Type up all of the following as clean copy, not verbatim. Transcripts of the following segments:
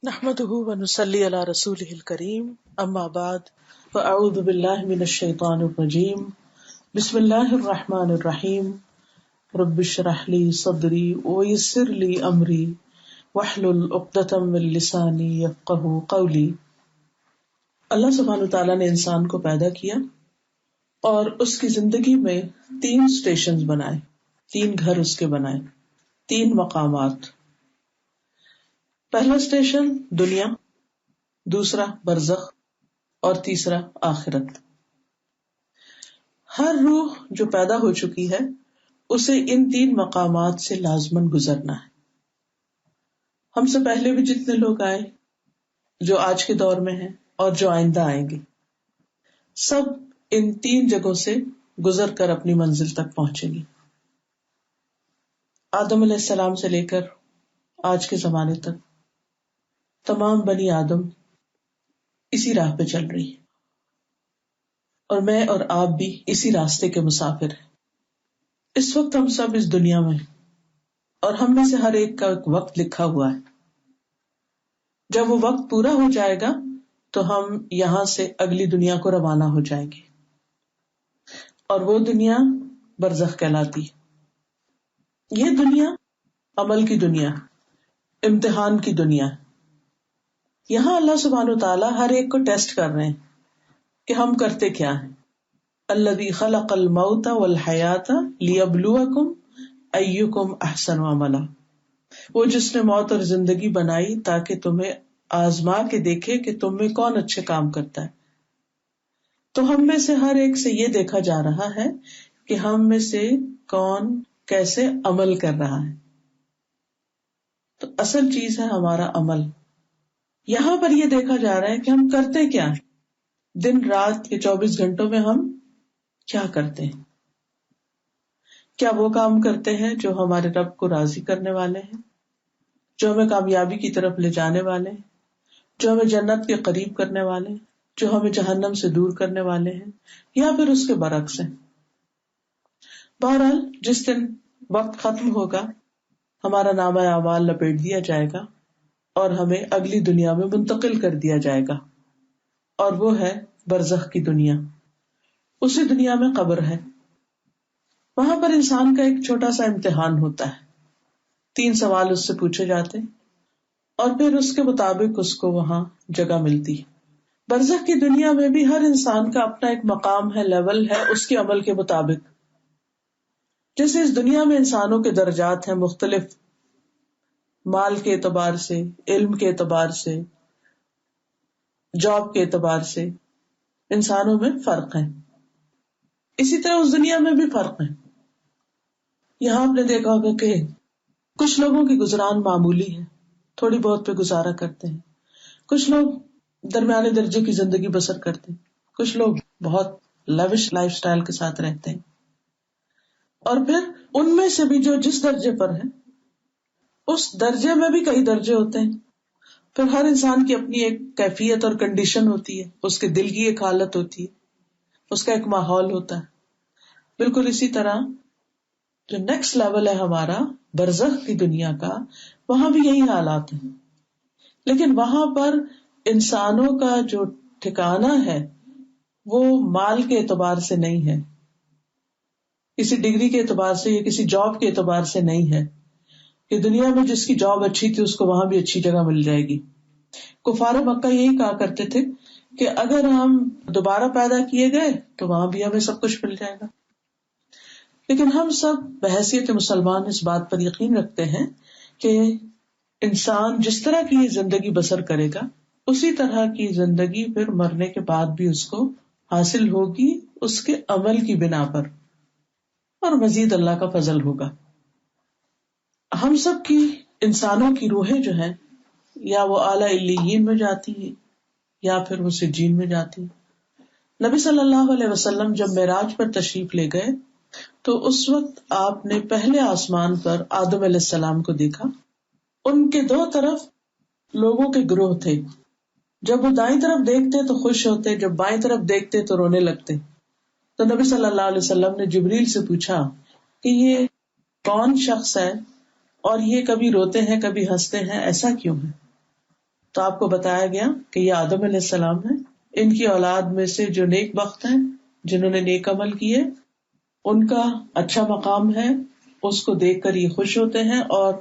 نحمده ونصلي على رسوله الكريم اما بعد فاعوذ بالله من الشيطان الرجيم بسم الله الرحمن الرحيم رب اشرح لي صدري ويسر لي امري واحلل عقدة من لساني يفقهوا قولي۔ اللہ سبحانہ وتعالیٰ نے انسان کو پیدا کیا اور اس کی زندگی میں 3 اسٹیشنز بنائے، 3 گھر اس کے بنائے، 3 مقامات۔ پہلا اسٹیشن دنیا، دوسرا برزخ اور تیسرا آخرت۔ ہر روح جو پیدا ہو چکی ہے اسے ان 3 مقامات سے لازماً گزرنا ہے۔ ہم سے پہلے بھی جتنے لوگ آئے، جو آج کے دور میں ہیں اور جو آئندہ آئیں گے، سب ان 3 جگہوں سے گزر کر اپنی منزل تک پہنچیں گے۔ آدم علیہ السلام سے لے کر آج کے زمانے تک تمام بنی آدم اسی راہ پہ چل رہی ہے، اور میں اور آپ بھی اسی راستے کے مسافر ہیں۔ اس وقت ہم سب اس دنیا میں، اور ہم میں سے ہر ایک کا ایک وقت لکھا ہوا ہے۔ جب وہ وقت پورا ہو جائے گا تو ہم یہاں سے اگلی دنیا کو روانہ ہو جائیں گے، اور وہ دنیا برزخ کہلاتی ہے۔ یہ دنیا عمل کی دنیا، امتحان کی دنیا۔ یہاں اللہ سبحانہ وتعالیٰ ہر ایک کو ٹیسٹ کر رہے ہیں کہ ہم کرتے کیا ہیں۔ الذی خلق الموت والحیات لیبلوکم ایکم احسن عملا، وہ جس نے موت اور زندگی بنائی تاکہ تمہیں آزما کے دیکھے کہ تم میں کون اچھے کام کرتا ہے۔ تو ہم میں سے ہر ایک سے یہ دیکھا جا رہا ہے کہ ہم میں سے کون کیسے عمل کر رہا ہے۔ تو اصل چیز ہے ہمارا عمل۔ یہاں پر یہ دیکھا جا رہا ہے کہ ہم کرتے کیا ہیں، دن رات کے 24 گھنٹوں میں ہم کیا کرتے ہیں۔ کیا وہ کام کرتے ہیں جو ہمارے رب کو راضی کرنے والے ہیں، جو ہمیں کامیابی کی طرف لے جانے والے ہیں، جو ہمیں جنت کے قریب کرنے والے ہیں، جو ہمیں جہنم سے دور کرنے والے ہیں، یا پھر اس کے برعکس ہیں۔ بہرحال جس دن وقت ختم ہوگا ہمارا نامہ اعمال لپیٹ دیا جائے گا اور ہمیں اگلی دنیا میں منتقل کر دیا جائے گا، اور وہ ہے برزخ کی دنیا۔ اسی دنیا میں قبر ہے۔ وہاں پر انسان کا ایک چھوٹا سا امتحان ہوتا ہے، 3 سوال اس سے پوچھے جاتے ہیں، اور پھر اس کے مطابق اس کو وہاں جگہ ملتی ہے۔ برزخ کی دنیا میں بھی ہر انسان کا اپنا ایک مقام ہے، لیول ہے اس کے عمل کے مطابق۔ جیسے اس دنیا میں انسانوں کے درجات ہیں مختلف، مال کے اعتبار سے، علم کے اعتبار سے، جاب کے اعتبار سے انسانوں میں فرق ہے۔ اسی طرح اس دنیا میں بھی فرق ہے۔ یہاں آپ نے دیکھا ہوگا کہ کچھ لوگوں کی گزران معمولی ہے، تھوڑی بہت پہ گزارا کرتے ہیں، کچھ لوگ درمیانے درجے کی زندگی بسر کرتے ہیں، کچھ لوگ بہت لیوش لائف سٹائل کے ساتھ رہتے ہیں، اور پھر ان میں سے بھی جو جس درجے پر ہے اس درجے میں بھی کئی درجے ہوتے ہیں۔ پھر ہر انسان کی اپنی ایک کیفیت اور کنڈیشن ہوتی ہے، اس کے دل کی ایک حالت ہوتی ہے، اس کا ایک ماحول ہوتا ہے۔ بالکل اسی طرح جو نیکسٹ لیول ہے ہمارا برزخ کی دنیا کا، وہاں بھی یہی حالات ہیں، لیکن وہاں پر انسانوں کا جو ٹھکانہ ہے وہ مال کے اعتبار سے نہیں ہے، کسی ڈگری کے اعتبار سے یا کسی جاب کے اعتبار سے نہیں ہے کہ دنیا میں جس کی جاب اچھی تھی اس کو وہاں بھی اچھی جگہ مل جائے گی۔ کفار مکہ یہی کہا کرتے تھے کہ اگر ہم دوبارہ پیدا کیے گئے تو وہاں بھی ہمیں سب کچھ مل جائے گا۔ لیکن ہم سب بحیثیت مسلمان اس بات پر یقین رکھتے ہیں کہ انسان جس طرح کی یہ زندگی بسر کرے گا اسی طرح کی زندگی پھر مرنے کے بعد بھی اس کو حاصل ہوگی، اس کے عمل کی بنا پر، اور مزید اللہ کا فضل ہوگا۔ ہم سب کی انسانوں کی روحیں جو ہیں یا وہ اعلیٰ علیین میں جاتی ہیں یا پھر وہ سجین میں جاتی ہیں۔ نبی صلی اللہ علیہ وسلم جب معراج پر تشریف لے گئے تو اس وقت آپ نے پہلے آسمان پر آدم علیہ السلام کو دیکھا۔ ان کے 2 طرف لوگوں کے گروہ تھے، جب وہ دائیں طرف دیکھتے تو خوش ہوتے، جب بائیں طرف دیکھتے تو رونے لگتے۔ تو نبی صلی اللہ علیہ وسلم نے جبریل سے پوچھا کہ یہ کون شخص ہے اور یہ کبھی روتے ہیں کبھی ہنستے ہیں، ایسا کیوں ہے؟ تو آپ کو بتایا گیا کہ یہ آدم علیہ السلام ہے، ان کی اولاد میں سے جو نیک بخت ہیں، جنہوں نے نیک عمل کیے، ان کا اچھا مقام ہے، اس کو دیکھ کر یہ خوش ہوتے ہیں اور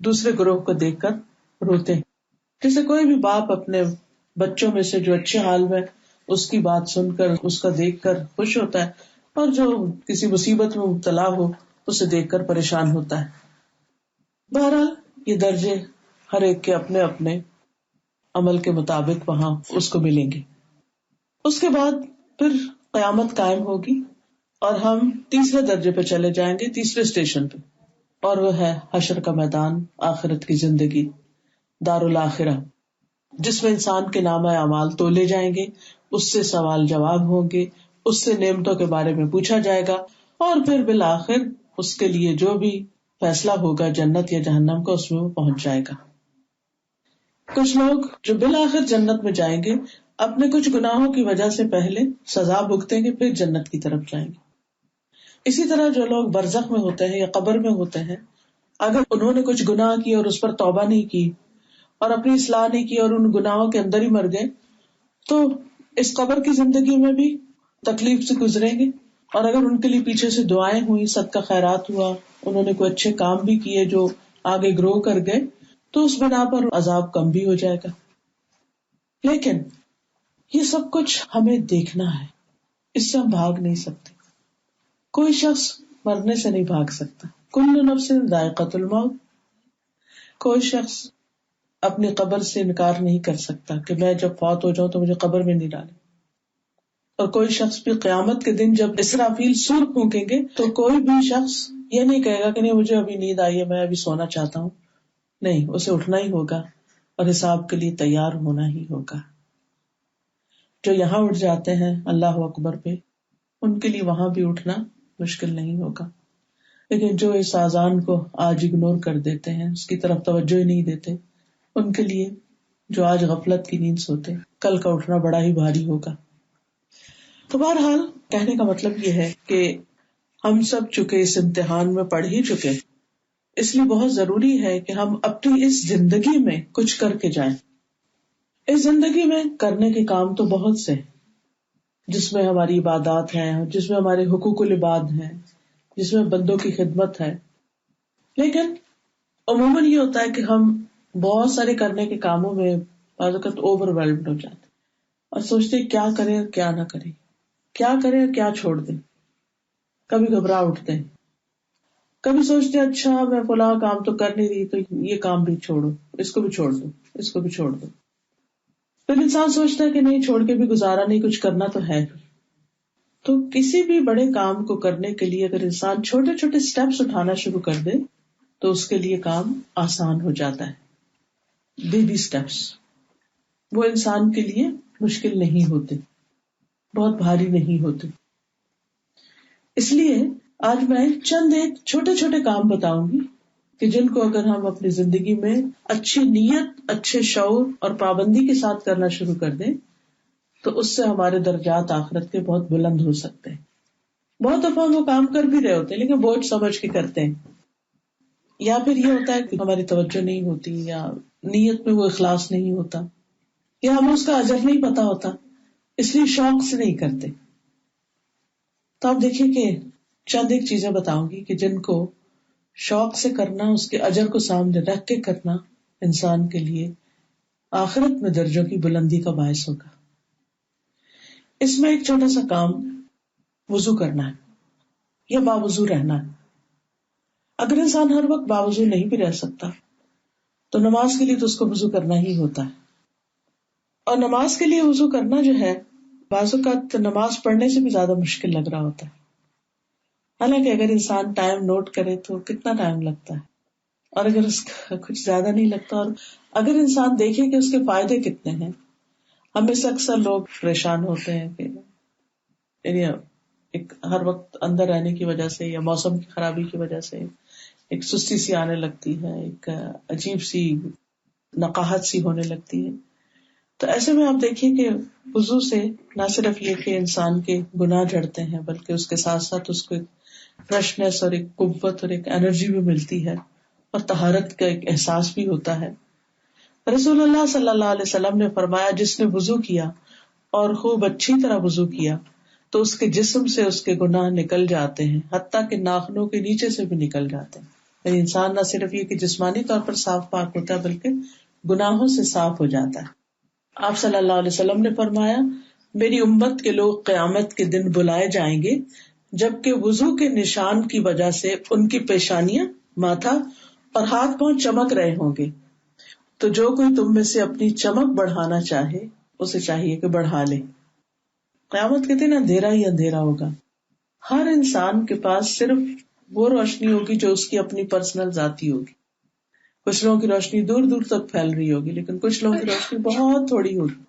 دوسرے گروہ کو دیکھ کر روتے ہیں. جیسے کوئی بھی باپ اپنے بچوں میں سے جو اچھے حال میں اس کی بات سن کر اس کا دیکھ کر خوش ہوتا ہے، اور جو کسی مصیبت میں مبتلا ہو اسے دیکھ کر پریشان ہوتا ہے. بہرحال یہ درجے ہر ایک کے اپنے اپنے عمل کے مطابق وہاں اس کو ملیں گے. اس کے بعد پھر قیامت قائم ہوگی اور ہم تیسرے درجے پہ چلے جائیں گے، تیسرے اسٹیشن پہ، اور وہ ہے حشر کا میدان، آخرت کی زندگی، دار الاخرہ، جس میں انسان کے نامہ اعمال تولے جائیں گے، اس سے سوال جواب ہوں گے، اس سے نعمتوں کے بارے میں پوچھا جائے گا، اور پھر بالآخر اس کے لیے جو بھی فیصلہ ہوگا جنت یا جہنم کا، اس میں وہ پہنچ جائے گا. کچھ لوگ جو بالآخر جنت میں جائیں گے اپنے کچھ گناہوں کی وجہ سے پہلے سزا بھگتیں گے، پھر جنت کی طرف جائیں گے. اسی طرح جو لوگ برزخ میں ہوتے ہیں یا قبر میں ہوتے ہیں، اگر انہوں نے کچھ گناہ کیے اور اس پر توبہ نہیں کی اور اپنی اصلاح نہیں کی اور ان گناہوں کے اندر ہی مر گئے، تو اس قبر کی زندگی میں بھی تکلیف سے گزریں گے. اور اگر ان کے لیے پیچھے سے دعائیں ہوئی، صدقہ خیرات ہوا، انہوں نے کوئی اچھے کام بھی کیے جو آگے گرو کر گئے، تو اس بنا پر عذاب کم بھی ہو جائے گا. لیکن یہ سب کچھ ہمیں دیکھنا ہے، اس سے ہم بھاگ نہیں سکتے. کوئی شخص مرنے سے نہیں بھاگ سکتا. کل نفس ذائقۃ الموت. کوئی شخص اپنی قبر سے انکار نہیں کر سکتا کہ میں جب فوت ہو جاؤں تو مجھے قبر میں نہیں ڈالے. اور کوئی شخص بھی قیامت کے دن جب اسرافیل سور پھونکیں گے تو کوئی بھی شخص یہ نہیں کہے گا کہ نہیں مجھے ابھی نیند آئی ہے، میں ابھی سونا چاہتا ہوں. نہیں، اسے اٹھنا ہی ہوگا اور حساب کے لیے تیار ہونا ہی ہوگا. جو یہاں اٹھ جاتے ہیں اللہ اکبر پہ، ان کے لیے وہاں بھی اٹھنا مشکل نہیں ہوگا. لیکن جو اس اذان کو آج اگنور کر دیتے ہیں، اس کی طرف توجہ ہی نہیں دیتے، ان کے لیے جو آج غفلت کی نیند سوتے، کل کا اٹھنا بڑا ہی بھاری ہوگا. تو بہرحال کہنے کا مطلب یہ ہے کہ ہم سب چکے اس امتحان میں پڑھ ہی چکے، اس لیے بہت ضروری ہے کہ ہم اپنی اس زندگی میں کچھ کر کے جائیں. اس زندگی میں کرنے کے کام تو بہت سے ہیں، جس میں ہماری عبادات ہیں، جس میں ہمارے حقوق العباد ہیں، جس میں بندوں کی خدمت ہے. لیکن عموماً یہ ہوتا ہے کہ ہم بہت سارے کرنے کے کاموں میں بعض اوقات اوور ویلڈ ہو جاتے ہیں اور سوچتے کیا کریں اور کیا نہ کریں، کیا کریں اور کیا چھوڑ دیں. کبھی گھبرا اٹھتے ہیں، کبھی سوچتے ہیں اچھا میں فلاں کام تو کر نہیں رہی تو یہ کام بھی چھوڑو، اس کو بھی چھوڑ دو، اس کو بھی چھوڑ دو. پھر انسان سوچتا ہے کہ نہیں، چھوڑ کے بھی گزارا نہیں، کچھ کرنا تو ہے. تو کسی بھی بڑے کام کو کرنے کے لیے اگر انسان چھوٹے چھوٹے سٹیپس اٹھانا شروع کر دے تو اس کے لیے کام آسان ہو جاتا ہے. بیبی سٹیپس وہ انسان کے لیے مشکل نہیں ہوتے، بہت بھاری نہیں ہوتے. اس لیے آج میں چند ایک چھوٹے چھوٹے کام بتاؤں گی کہ جن کو اگر ہم اپنی زندگی میں اچھی نیت، اچھے شعور اور پابندی کے ساتھ کرنا شروع کر دیں تو اس سے ہمارے درجات آخرت کے بہت بلند ہو سکتے ہیں. بہت دفعہ ہم وہ کام کر بھی رہے ہوتے ہیں لیکن بوجھ سمجھ کے کرتے ہیں، یا پھر یہ ہوتا ہے کہ ہماری توجہ نہیں ہوتی، یا نیت میں وہ اخلاص نہیں ہوتا، یا ہمیں اس کا اجر نہیں پتا ہوتا، اس لیے شوق سے نہیں کرتے. تو آپ دیکھیں کہ چند ایک چیزیں بتاؤں گی کہ جن کو شوق سے کرنا، اس کے اجر کو سامنے رکھ کے کرنا انسان کے لیے آخرت میں درجوں کی بلندی کا باعث ہوگا. اس میں ایک چھوٹا سا کام وضو کرنا ہے یا باوضو رہنا ہے. اگر انسان ہر وقت باوضو نہیں بھی رہ سکتا تو نماز کے لیے تو اس کو وضو کرنا ہی ہوتا ہے. اور نماز کے لیے وضو کرنا جو ہے بعض اوقات نماز پڑھنے سے بھی زیادہ مشکل لگ رہا ہوتا ہے. حالانکہ اگر انسان ٹائم نوٹ کرے تو کتنا ٹائم لگتا ہے، اور اگر اس کا کچھ زیادہ نہیں لگتا، اور اگر انسان دیکھے کہ اس کے فائدے کتنے ہیں. ہمیں سے اکثر لوگ پریشان ہوتے ہیں کہ یعنی ایک ہر وقت اندر رہنے کی وجہ سے یا موسم کی خرابی کی وجہ سے ایک سستی سی آنے لگتی ہے، ایک عجیب سی نقاہت سی ہونے لگتی ہے. تو ایسے میں آپ دیکھیے کہ وضو سے نہ صرف یہ کہ انسان کے گناہ جھڑتے ہیں بلکہ اس کے ساتھ ساتھ اس کو ایک فریشنس اور ایک قوت اور ایک انرجی بھی ملتی ہے، اور طہارت کا ایک احساس بھی ہوتا ہے. رسول اللہ صلی اللہ علیہ وسلم نے فرمایا جس نے وضو کیا اور خوب اچھی طرح وضو کیا تو اس کے جسم سے اس کے گناہ نکل جاتے ہیں، حتیٰ کہ ناخنوں کے نیچے سے بھی نکل جاتے ہیں. یعنی انسان نہ صرف یہ کہ جسمانی طور پر صاف پاک ہوتا ہے بلکہ گناہوں سے صاف ہو جاتا ہے. آپ صلی اللہ علیہ وسلم نے فرمایا میری امت کے لوگ قیامت کے دن بلائے جائیں گے جبکہ وضو کے نشان کی وجہ سے ان کی پیشانیاں، ماتھا اور ہاتھ پاؤں چمک رہے ہوں گے. تو جو کوئی تم میں سے اپنی چمک بڑھانا چاہے اسے چاہیے کہ بڑھا لے. قیامت کے دن اندھیرا ہی اندھیرا ہوگا. ہر انسان کے پاس صرف وہ روشنی ہوگی جو اس کی اپنی پرسنل ذاتی ہوگی. کچھ لوگوں کی روشنی دور دور تک پھیل رہی ہوگی لیکن کچھ لوگوں کی روشنی بہت تھوڑی ہوگی.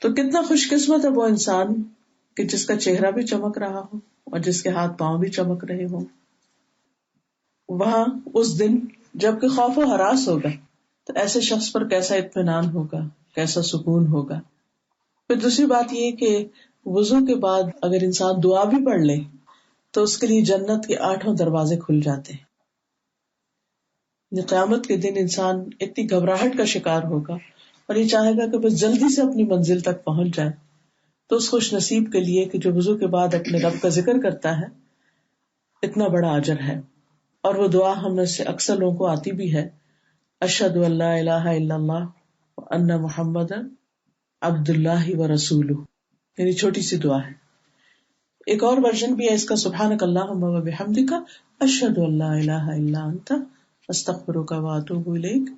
تو کتنا خوش قسمت ہے وہ انسان کہ جس کا چہرہ بھی چمک رہا ہو اور جس کے ہاتھ پاؤں بھی چمک رہے ہوں. وہاں اس دن جب کہ خوف و ہراس ہوگا تو ایسے شخص پر کیسا اطمینان ہوگا، کیسا سکون ہوگا. پھر دوسری بات یہ کہ وضو کے بعد اگر انسان دعا بھی پڑھ لے تو اس کے لیے جنت کے 8 دروازے کھل جاتے ہیں. قیامت کے دن انسان اتنی گھبراہٹ کا شکار ہوگا اور یہ چاہے گا کہ بس جلدی سے اپنی منزل تک پہنچ جائے. تو اس خوش نصیب کے لیے کہ جو وضو کے بعد اپنے رب کا ذکر کرتا ہے اتنا بڑا اجر ہے. اور وہ دعا ہم میں سے اکثر لوگوں کو آتی بھی ہے، اشہد ان لا الہ الا اللہ وان محمد عبد اللہ و رسولہ، یعنی چھوٹی سی دعا ہے. ایک اور ورژن بھی ہے اس کا، سبحانک اللہم و بحمدک اشہد ان لا الہ الا انت استغفرک و اتوب الیک.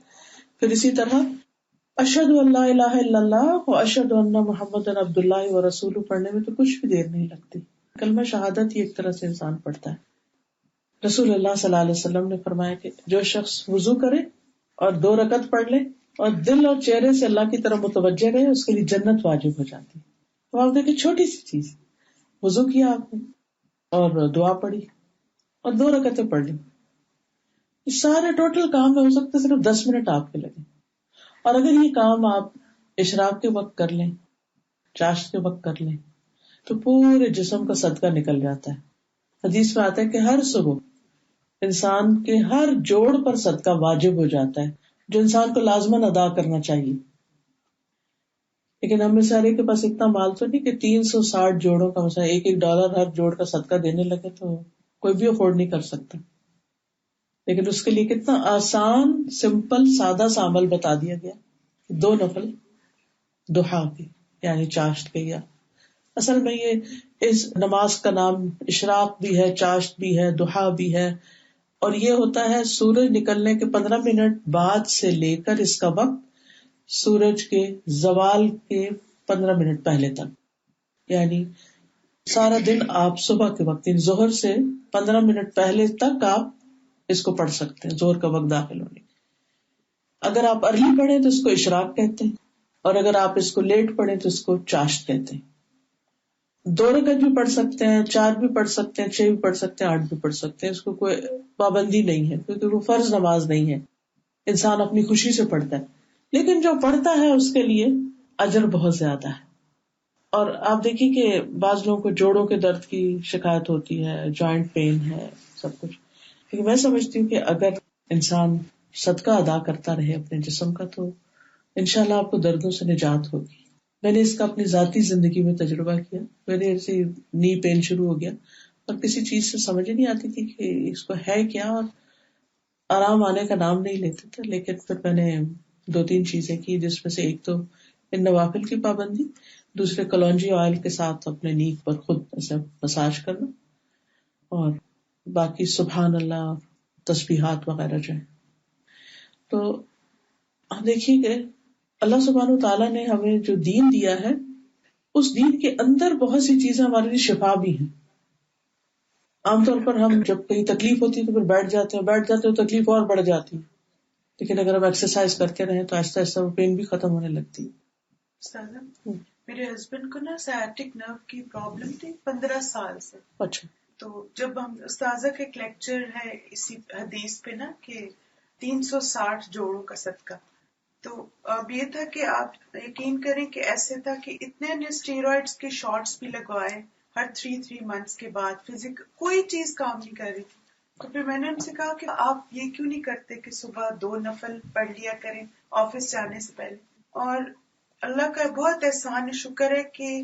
پھر اسی طرح اشہد ان لا الہ الا اللہ و اشہد ان محمد عبد اللہ و رسولہ پڑھنے میں تو کچھ بھی دیر نہیں لگتی. کلمہ شہادت ہی ایک طرح سے انسان پڑھتا ہے. رسول اللہ صلی اللہ علیہ وسلم نے فرمایا کہ جو شخص وضو کرے اور 2 رکعت پڑھ لے اور دل اور چہرے سے اللہ کی طرف متوجہ رہے اس کے لیے جنت واجب ہو جاتی. تو آپ دیکھیں چھوٹی سی چیز، وضو کیا آپ نے اور دعا پڑھی اور 2 رکعتیں پڑھ لی، اس سارے ٹوٹل کام میں ہو سکتا ہے صرف 10 منٹ آپ کے لگے. اور اگر یہ کام آپ اشراق کے وقت کر لیں، چاشت کے وقت کر لیں تو پورے جسم کا صدقہ نکل جاتا ہے. حدیث میں آتا ہے کہ ہر صبح انسان کے ہر جوڑ پر صدقہ واجب ہو جاتا ہے جو انسان کو لازماً ادا کرنا چاہیے. لیکن ہم میں سارے کے پاس اتنا مال تو نہیں کہ 360 جوڑوں کا مثلا $1 ہر جوڑ کا صدقہ دینے لگے تو کوئی بھی افورڈ نہیں کر سکتا. لیکن اس کے لیے کتنا آسان، سمپل، سادہ سا عمل بتا دیا گیا. 2 نفل دحا کے یعنی چاشت کے، یا اصل میں یہ اس نماز کا نام اشراق بھی ہے، چاشت بھی ہے، دحا بھی ہے. اور یہ ہوتا ہے سورج نکلنے کے 15 منٹ بعد سے لے کر اس کا وقت سورج کے زوال کے 15 منٹ پہلے تک. یعنی سارا دن آپ صبح کے وقت یعنی ظہر سے 15 منٹ پہلے تک آپ اس کو پڑھ سکتے ہیں، ظہر کا وقت داخل ہونے. اگر آپ ارلی پڑھیں تو اس کو اشراق کہتے ہیں اور اگر آپ اس کو لیٹ پڑھیں تو اس کو چاشت کہتے ہیں. 2 رکعت بھی پڑھ سکتے ہیں، 4 بھی پڑھ سکتے ہیں، 6 بھی پڑھ سکتے ہیں، 8 بھی پڑھ سکتے ہیں. اس کو کوئی پابندی نہیں ہے کیونکہ وہ فرض نماز نہیں ہے، انسان اپنی خوشی سے پڑھتا ہے. لیکن جو پڑھتا ہے اس کے لیے اجر بہت زیادہ ہے. اور آپ دیکھیے کہ بعض لوگوں کو جوڑوں کے درد کی شکایت ہوتی ہے، جوائنٹ پین ہے، سب کچھ. لیکن میں سمجھتی ہوں کہ اگر انسان صدقہ ادا کرتا رہے اپنے جسم کا تو انشاءاللہ آپ کو دردوں سے نجات ہوگی. میں نے اس کا اپنی ذاتی زندگی میں تجربہ کیا. میرے ایسے نی پین شروع ہو گیا اور کسی چیز سے سمجھ نہیں آتی تھی کہ اس کو ہے کیا، اور آرام آنے کا نام نہیں لیتے تھے. لیکن پھر میں نے 2-3 چیزیں کی جس میں سے ایک تو ان نوافل کی پابندی، دوسرے کلونجی آئل کے ساتھ اپنے نیک پر خود ایسے مساج کرنا، اور باقی سبحان اللہ، تسبیحات وغیرہ جو ہے. تو آپ دیکھیے کہ اللہ سبحانہ وتعالیٰ نے ہمیں جو دین دیا ہے اس دین کے اندر بہت سی چیزیں ہمارے لیے شفا بھی ہیں. عام طور پر ہم جب کہیں تکلیف ہوتی ہے تو پھر بیٹھ جاتے ہیں، تکلیف اور بڑھ جاتی ہے. لیکن اگر ہم ایکسرسائز کرتے رہیں تو آہستہ آہستہ وہ پین بھی ختم ہونے لگتی ہے. استاذہ، میرے ہسبینڈ کو نا سیاٹک نرو کی پرابلم تھی 15 سال سے. اچھا. تو جب ہم استاذہ کا ایک لیکچر ہے اسی حدیث پہ نا کہ 360 جوڑوں کا صدقہ، تو اب یہ تھا کہ آپ یقین کریں کہ ایسے تھا کہ اتنے اسٹیرائڈز کے شاٹس بھی لگوائے ہر 3 منتھس کے بعد، کوئی چیز کام نہیں کر رہی تھی. تو پھر میں نے ان سے کہا کہ آپ یہ کیوں نہیں کرتے کہ صبح 2 نفل پڑھ لیا کریں آفس جانے سے پہلے. اور اللہ کا بہت احسان شکر ہے کہ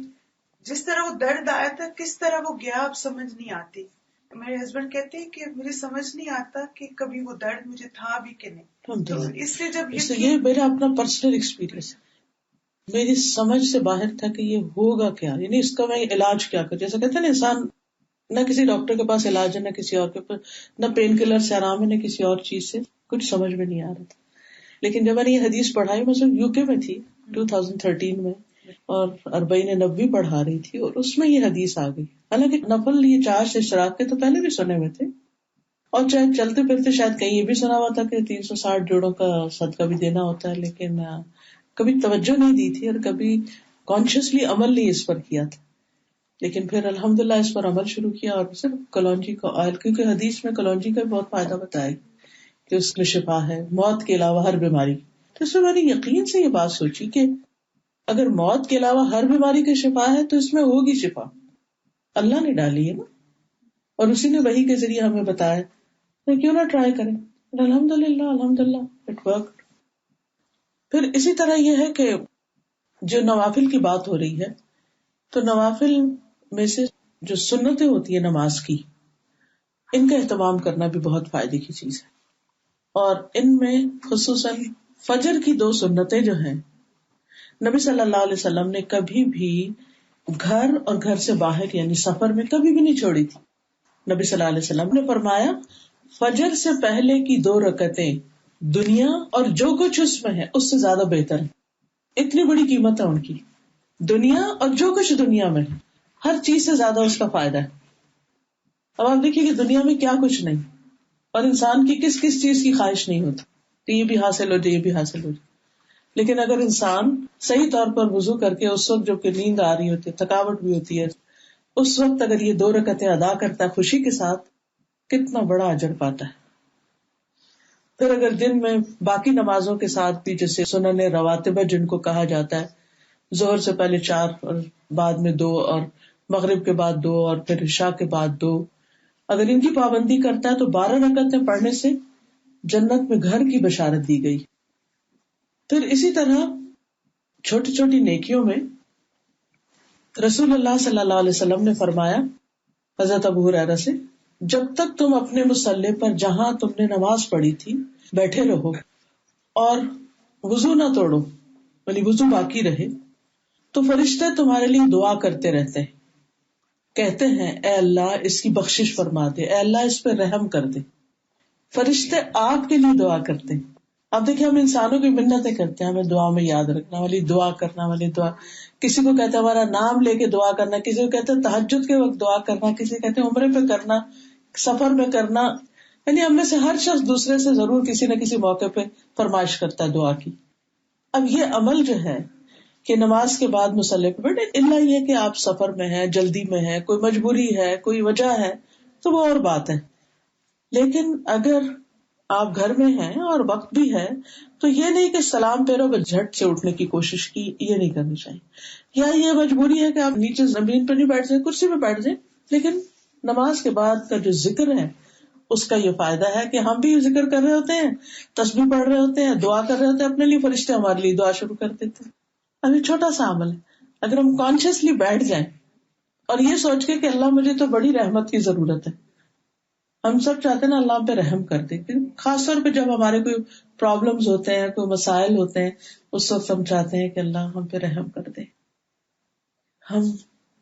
جس طرح وہ درد آیا تھا کس طرح وہ گیا اب سمجھ نہیں آتی. میرے ہسبینڈ کہتے ہیں کہ مجھے سمجھ نہیں آتا کہ کبھی وہ درد مجھے تھا بھی کہ نہیں. تو اس سے جب یہ میرا اپنا پرسنل ایکسپیرینس ہے، میری سمجھ سے باہر تھا کہ یہ ہوگا کیا، یعنی اس کا میں علاج کیا کروں. جیسا کہتے ہیں نا انسان نہ کسی ڈاکٹر کے پاس علاج ہے نہ کسی اور کے پاس، نہ پین کلر سے آرام ہے نہ کسی اور چیز سے، کچھ سمجھ میں نہیں آ رہا تھا. لیکن جب میں نے یہ حدیث پڑھائی، میں یو کے میں تھی 2013 میں، اور 40 نبوی پڑھا رہی تھی، اور اس میں یہ حدیث آ گئی. حالانکہ نفل یہ 4 سے اشراق کے تو پہلے بھی سنے ہوئے تھے، اور چاہے چلتے پھرتے شاید کہیں یہ بھی سنا ہوا تھا کہ 360 جوڑوں کا صدقہ بھی دینا ہوتا ہے، لیکن کبھی توجہ نہیں دی تھی اور کبھی کانشیسلی عمل نہیں اس پر کیا تھا. لیکن پھر الحمدللہ اس پر عمل شروع کیا، اور صرف کلونجی کا آئل، کیونکہ حدیث میں کلونجی کا بہت فائدہ بتایا کہ اس میں شفا ہے موت کے علاوہ ہر بیماری. تو اس میں میں نے یقین سے یہ بات سوچی کہ اگر موت کے علاوہ ہر بیماری کی شفا ہے تو اس میں ہوگی شفا، اللہ نے ڈالی ہے نا، اور اسی نے وحی کے ذریعے ہمیں بتایا، تو کیوں نہ ٹرائی کریں. الحمدللہ اٹ ورک. پھر اسی طرح یہ ہے کہ جو نوافل کی بات ہو رہی ہے، تو نوافل میں سے جو سنتیں ہوتی ہیں نماز کی، ان کا اہتمام کرنا بھی بہت فائدے کی چیز ہے. اور ان میں خصوصاً فجر کی 2 سنتیں جو ہیں، نبی صلی اللہ علیہ وسلم نے کبھی بھی گھر اور گھر سے باہر یعنی سفر میں کبھی بھی نہیں چھوڑی تھی. نبی صلی اللہ علیہ وسلم نے فرمایا فجر سے پہلے کی 2 رکعتیں دنیا اور جو کچھ اس میں ہے اس سے زیادہ بہتر ہے. اتنی بڑی قیمت ہے ان کی، دنیا اور جو کچھ دنیا میں ہے ہر چیز سے زیادہ اس کا فائدہ ہے. اب آپ دیکھیے کہ دنیا میں کیا کچھ نہیں، اور انسان کی کس کس چیز کی خواہش نہیں ہوتی کہ یہ بھی حاصل ہو جائے یہ بھی حاصل ہو جائے. لیکن اگر انسان صحیح طور پر وضو کر کے اس وقت جب کہ نیند آ رہی ہوتی ہے، تھکاوٹ بھی ہوتی ہے، اس وقت اگر یہ 2 رکعتیں ادا کرتا ہے خوشی کے ساتھ، کتنا بڑا اجر پاتا ہے. پھر اگر دن میں باقی نمازوں کے ساتھ بھی، جیسے سنن رواتب جن کو کہا جاتا ہے، ظہر سے پہلے 4 اور بعد میں 2، اور مغرب کے بعد 2، اور پھر عشاء کے بعد 2، اگر ان کی پابندی کرتا ہے تو 12 رکعتیں پڑھنے سے جنت میں گھر کی بشارت دی گئی. پھر اسی طرح چھوٹی چھوٹی نیکیوں میں رسول اللہ صلی اللہ علیہ وسلم نے فرمایا حضرت ابو ہریرہ سے، جب تک تم اپنے مصلی پر جہاں تم نے نماز پڑھی تھی بیٹھے رہو اور وضو نہ توڑو، یعنی وضو باقی رہے، تو فرشتے تمہارے لیے دعا کرتے رہتے ہیں، کہتے ہیں اے اللہ اس کی بخشش فرما دے، اے اللہ اس پہ رحم کر دے. فرشتے آپ کے لیے دعا کرتے ہیں. اب دیکھیں ہم انسانوں کی منتیں کرتے ہیں، ہمیں دعا میں یاد رکھنا والی، دعا کرنا والی، دعا کسی کو کہتے ہیں ہمارا نام لے کے دعا کرنا، کسی کو کہتے ہیں تہجد کے وقت دعا کرنا، کسی کو کہتے ہیں عمرے پہ کرنا، سفر میں کرنا. یعنی ہم میں سے ہر شخص دوسرے سے ضرور کسی نہ کسی موقع پہ فرمائش کرتا ہے دعا کی. اب یہ عمل جو ہے کہ نماز کے بعد مصلی پہ بیٹھے، اللہ یہ کہ آپ سفر میں ہیں، جلدی میں ہیں، کوئی مجبوری ہے، کوئی وجہ ہے تو وہ اور بات ہے. لیکن اگر آپ گھر میں ہیں اور وقت بھی ہے تو یہ نہیں کہ سلام پھیرو بس جھٹ سے اٹھنے کی کوشش کی، یہ نہیں کرنی چاہیے. یا یہ مجبوری ہے کہ آپ نیچے زمین پہ نہیں بیٹھ جائیں، کرسی پہ بیٹھ جائیں، لیکن نماز کے بعد کا جو ذکر ہے اس کا یہ فائدہ ہے کہ ہم بھی ذکر کر رہے ہوتے ہیں، تسبیح پڑھ رہے ہوتے ہیں، دعا کر رہے ہوتے ہیں اپنے لیے، فرشتے ہمارے لیے دعا شروع کر دیتے ہیں. ابھی چھوٹا سا عمل ہے، اگر ہم کانشیسلی بیٹھ جائیں اور یہ سوچ کے کہ اللہ مجھے تو بڑی رحمت کی ضرورت ہے، ہم سب چاہتے ہیں نا اللہ پہ رحم کر دے، خاص طور پہ جب ہمارے کوئی پرابلمز ہوتے ہیں، کوئی مسائل ہوتے ہیں، اس وقت ہم چاہتے ہیں کہ اللہ ہم پہ رحم کر دے. ہم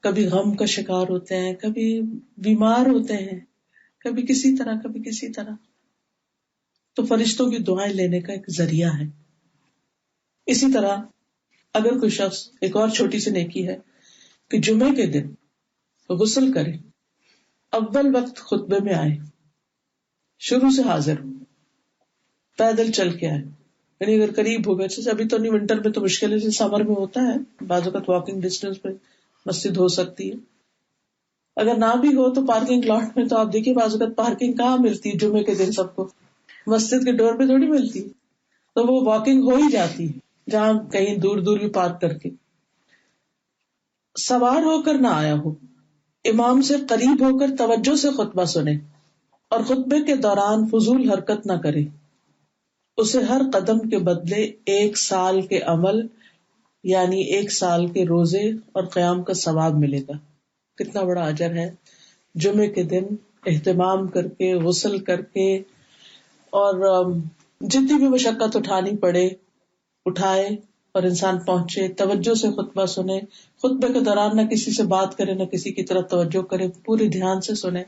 کبھی غم کا شکار ہوتے ہیں، کبھی بیمار ہوتے ہیں، کبھی کسی طرح، تو فرشتوں کی دعائیں لینے کا ایک ذریعہ ہے. اسی طرح اگر کوئی شخص، ایک اور چھوٹی سی نیکی ہے کہ جمعے کے دن غسل کرے، اول وقت خطبے میں آئے، شروع سے حاضر ہو، پیدل چل کے آئے، یعنی اگر قریب ہو گئے، جیسے ابھی تو نہیں، ونٹر میں تو مشکل ہے، جیسے سمر میں ہوتا ہے بعض اوقات واکنگ ڈسٹینس پہ مسجد ہو سکتی ہے. اگر نہ بھی ہو تو پارکنگ لاٹ میں، تو آپ دیکھیے بعض اوقات پارکنگ کہاں ملتی ہے جمعے کے دن، سب کو مسجد کے ڈور پہ تھوڑی ملتی ہے، تو وہ واکنگ ہو ہی جاتی ہے جہاں کہیں دور دور بھی پارک کر کے. سوار ہو کر نہ آیا ہو، امام سے قریب ہو کر توجہ سے خطبہ سنے، اور خطبے کے دوران فضول حرکت نہ کرے. اسے ہر قدم کے بدلے 1 سال کے عمل یعنی 1 سال کے روزے اور قیام کا ثواب ملے گا. کتنا بڑا اجر ہے. جمعے کے دن اہتمام کر کے غسل کر کے اور جتنی بھی مشقت اٹھانی پڑے اٹھائے اور انسان پہنچے, توجہ سے خطبہ سنے, خطبے کے دوران نہ کسی سے بات کرے نہ کسی کی طرف توجہ کرے, پورے دھیان سے سنے,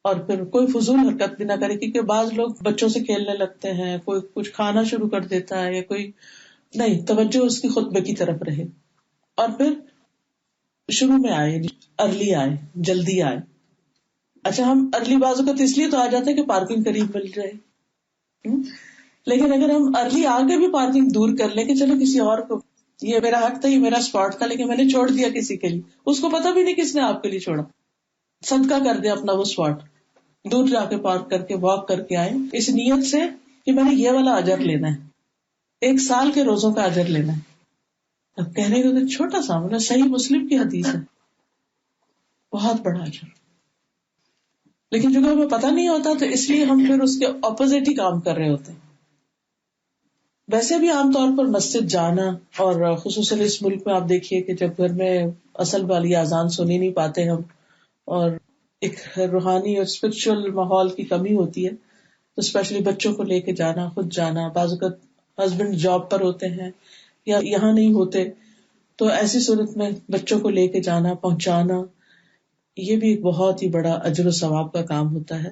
اور پھر کوئی فضول حرکت بھی نہ کرے, کیونکہ بعض لوگ بچوں سے کھیلنے لگتے ہیں, کوئی کچھ کھانا شروع کر دیتا ہے یا کوئی نہیں, توجہ اس کی خطبے کی طرف رہے. اور پھر شروع میں آئے, ارلی آئے, جلدی آئے. اچھا ہم ارلی بازو کا تو اس لیے تو آ جاتے ہیں کہ پارکنگ قریب مل جائے, لیکن اگر ہم ارلی آگے بھی پارکنگ دور کر لیں کہ چلو کسی اور کو, یہ میرا حق تھا, یہ میرا اسپاٹ تھا, لیکن میں نے چھوڑ دیا کسی کے لیے, اس کو پتا بھی نہیں کس نے آپ کے لیے چھوڑا, صدقہ کر دیا اپنا وہ اسپاٹ, دور جا کے پارک کر کے واک کر کے آئے اس نیت سے کہ میں نے یہ والا اجر لینا ہے, 1 سال کے روزوں کا اجر لینا ہے. اب کہنے کو چھوٹا سا مطلب صحیح مسلم کی حدیث ہے, بہت بڑا اجر, لیکن جو ہمیں پتہ نہیں ہوتا تو اس لیے ہم پھر اس کے اپوزٹ ہی کام کر رہے ہوتے ہیں. ویسے بھی عام طور پر مسجد جانا, اور خصوصاً اس ملک میں آپ دیکھیے کہ جب گھر میں اصل والی اذان سنی نہیں پاتے ہم, اور ایک روحانی اور اسپرچل ماحول کی کمی ہوتی ہے, تو اسپیشلی بچوں کو لے کے جانا, خود جانا, بعض اوقات ہسبینڈ جاب پر ہوتے ہیں یا یہاں نہیں ہوتے, تو ایسی صورت میں بچوں کو لے کے جانا, پہنچانا, یہ بھی ایک بہت ہی بڑا اجر و ثواب کا کام ہوتا ہے.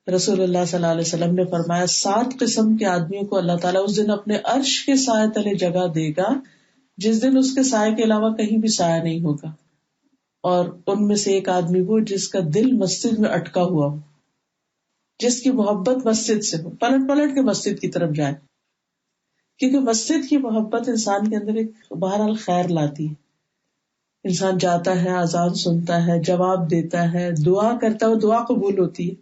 رسول اللہ صلی اللہ علیہ وسلم نے فرمایا 7 قسم کے آدمیوں کو اللہ تعالیٰ اس دن اپنے عرش کے سائے تلے جگہ دے گا جس دن اس کے سائے کے علاوہ کہیں بھی سایہ نہیں ہوگا, اور ان میں سے ایک آدمی وہ جس کا دل مسجد میں اٹکا ہوا ہو, جس کی محبت مسجد سے ہو, پلٹ پلٹ کے مسجد کی طرف جائے, کیونکہ مسجد کی محبت انسان کے اندر ایک بہرحال خیر لاتی ہے. انسان جاتا ہے, اذان سنتا ہے, جواب دیتا ہے, دعا کرتا ہے, وہ دعا قبول ہوتی ہے,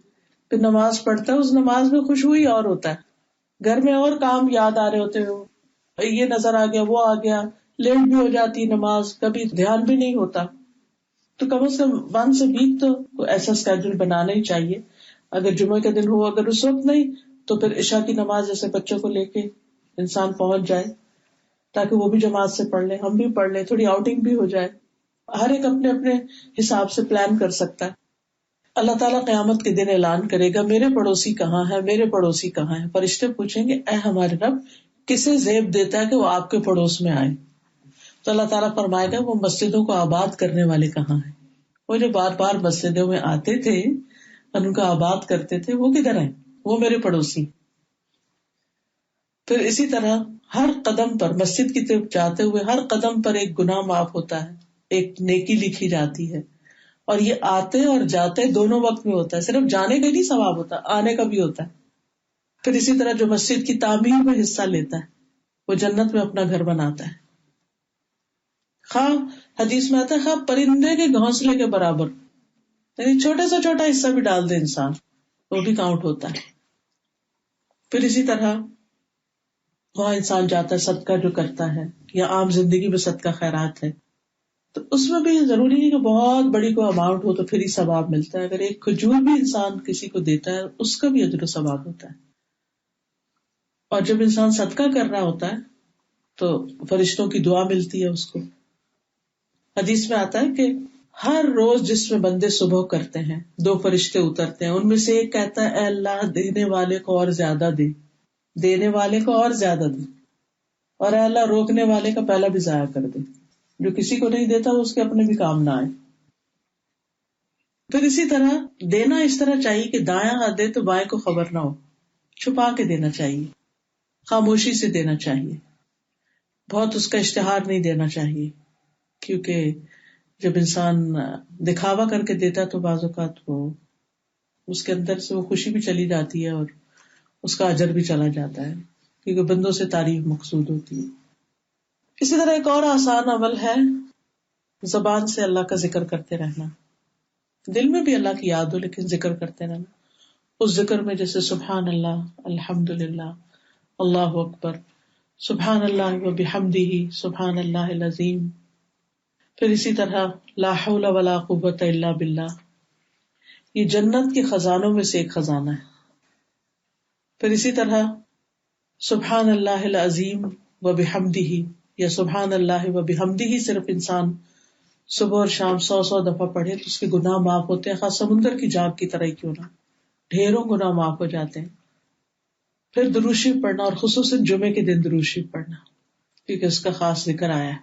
پھر نماز پڑھتا ہے, اس نماز میں خوشبوئی اور ہوتا ہے, گھر میں اور کام یاد آ رہے ہوتے ہیں, یہ نظر آ گیا, وہ آ گیا, لیٹ بھی ہو جاتی نماز, کبھی دھیان بھی نہیں ہوتا. تو کم از کم 1 سے ویک تو ایسا اسکیڈول بنانا ہی چاہیے. اگر جمعہ کا دن ہو, اگر اس وقت نہیں تو پھر عشاء کی نماز جیسے بچوں کو لے کے انسان پہنچ جائے, تاکہ وہ بھی جماعت سے پڑھ لیں, ہم بھی پڑھ لیں, تھوڑی آؤٹنگ بھی ہو جائے. ہر ایک اپنے اپنے حساب سے پلان کر سکتا ہے. اللہ تعالیٰ قیامت کے دن اعلان کرے گا میرے پڑوسی کہاں ہے, میرے پڑوسی کہاں ہے. فرشتے پوچھیں گے اے ہمارے رب کسے زیب دیتا ہے کہ وہ آپ کے پڑوس میں آئے؟ تو اللہ تعالیٰ فرمائے گا وہ مسجدوں کو آباد کرنے والے کہاں ہیں. وہ جو بار بار مسجدوں میں آتے تھے اور ان کو آباد کرتے تھے, وہ کدھر ہیں؟ وہ میرے پڑوسی. پھر اسی طرح ہر قدم پر مسجد کی طرف جاتے ہوئے ہر قدم پر ایک گناہ معاف ہوتا ہے, ایک نیکی لکھی جاتی ہے, اور یہ آتے اور جاتے دونوں وقت میں ہوتا ہے, صرف جانے کا نہیں ثواب ہوتا, آنے کا بھی ہوتا ہے. پھر اسی طرح جو مسجد کی تعمیر میں حصہ لیتا ہے وہ جنت میں اپنا گھر بناتا ہے, خواہ حدیث میں آتا ہے خواہ پرندے کے گھونسلے کے برابر, یعنی چھوٹے سے چھوٹا حصہ بھی ڈال دے انسان, وہ بھی کاؤنٹ ہوتا ہے. پھر اسی طرح وہاں انسان جاتا ہے صدقہ جو کرتا ہے, یا عام زندگی میں صدقہ خیرات ہے, تو اس میں بھی ضروری نہیں کہ بہت بڑی کوئی اماؤنٹ ہو تو پھر ہی ثواب ملتا ہے. اگر ایک کھجور بھی انسان کسی کو دیتا ہے اس کا بھی اجر و ثواب ہوتا ہے. اور جب انسان صدقہ کر رہا ہوتا ہے تو فرشتوں کی دعا ملتی ہے اس کو. حدیث میں آتا ہے کہ ہر روز جس میں بندے صبح کرتے ہیں 2 فرشتے اترتے ہیں, ان میں سے ایک کہتا ہے اے اللہ دینے والے کو اور زیادہ دے, دینے والے کو اور زیادہ دے, اور اے اللہ روکنے والے کا پہلا بھی ضائع کر دے, جو کسی کو نہیں دیتا اس کے اپنے بھی کام نہ آئے. پھر اسی طرح دینا اس طرح چاہیے کہ دایاں ہاتھ دے تو بائیں کو خبر نہ ہو, چھپا کے دینا چاہیے, خاموشی سے دینا چاہیے, بہت اس کا اشتہار نہیں دینا چاہیے, کیونکہ جب انسان دکھاوا کر کے دیتا تو بعض اوقات وہ اس کے اندر سے وہ خوشی بھی چلی جاتی ہے اور اس کا اجر بھی چلا جاتا ہے, کیونکہ بندوں سے تعریف مقصود ہوتی ہے. اسی طرح ایک اور آسان عمل ہے زبان سے اللہ کا ذکر کرتے رہنا, دل میں بھی اللہ کی یاد ہو لیکن ذکر کرتے رہنا. اس ذکر میں جیسے سبحان اللہ, الحمد للہ, اللہ اکبر, سبحان اللہ و بحمدہ, سبحان اللہ العظیم. پھر اسی طرح لا حول ولا قوت الا باللہ, یہ جنت کے خزانوں میں سے ایک خزانہ ہے. پھر اسی طرح سبحان اللہ العظیم و بحمدہ یا سبحان اللہ و بحمدہ صرف انسان صبح اور شام 100 دفعہ پڑھے تو اس کے گناہ معاف ہوتے ہیں، خاص سمندر کی جھاگ کی طرح کیوں نہ، ڈھیروں گناہ معاف ہو جاتے ہیں. پھر درود شریف پڑھنا، اور خصوصاً جمعے کے دن درود شریف پڑھنا کیونکہ اس کا خاص ذکر آیا ہے.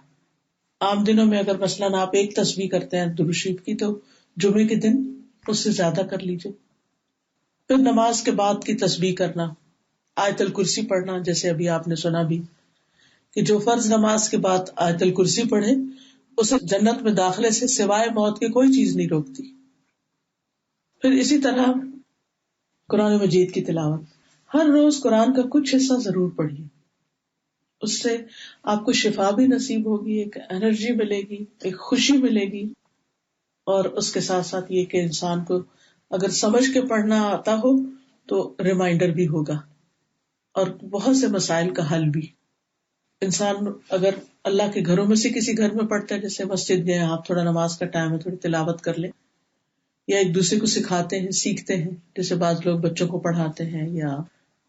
عام دنوں میں اگر مثلاً آپ ایک تسبیح کرتے ہیں درود شریف کی تو جمعے کے دن اس سے زیادہ کر لیجیے. پھر نماز کے بعد کی تسبیح کرنا، آیت الکرسی پڑھنا، جیسے ابھی آپ نے سنا بھی کہ جو فرض نماز کے بعد آیت الکرسی پڑھے اسے جنت میں داخلے سے سوائے موت کی کوئی چیز نہیں روکتی. پھر اسی طرح قرآن مجید کی تلاوت، ہر روز قرآن کا کچھ حصہ ضرور پڑھیے، اس سے آپ کو شفا بھی نصیب ہوگی، ایک انرجی ملے گی، ایک خوشی ملے گی، اور اس کے ساتھ ساتھ یہ کہ انسان کو اگر سمجھ کے پڑھنا آتا ہو تو ریمائنڈر بھی ہوگا اور بہت سے مسائل کا حل بھی. انسان اگر اللہ کے گھروں میں سے کسی گھر میں پڑھتا ہے، جیسے مسجد گئے آپ، تھوڑا نماز کا ٹائم ہے، تھوڑی تلاوت کر لیں، یا ایک دوسرے کو سکھاتے ہیں، سیکھتے ہیں، جیسے بعض لوگ بچوں کو پڑھاتے ہیں یا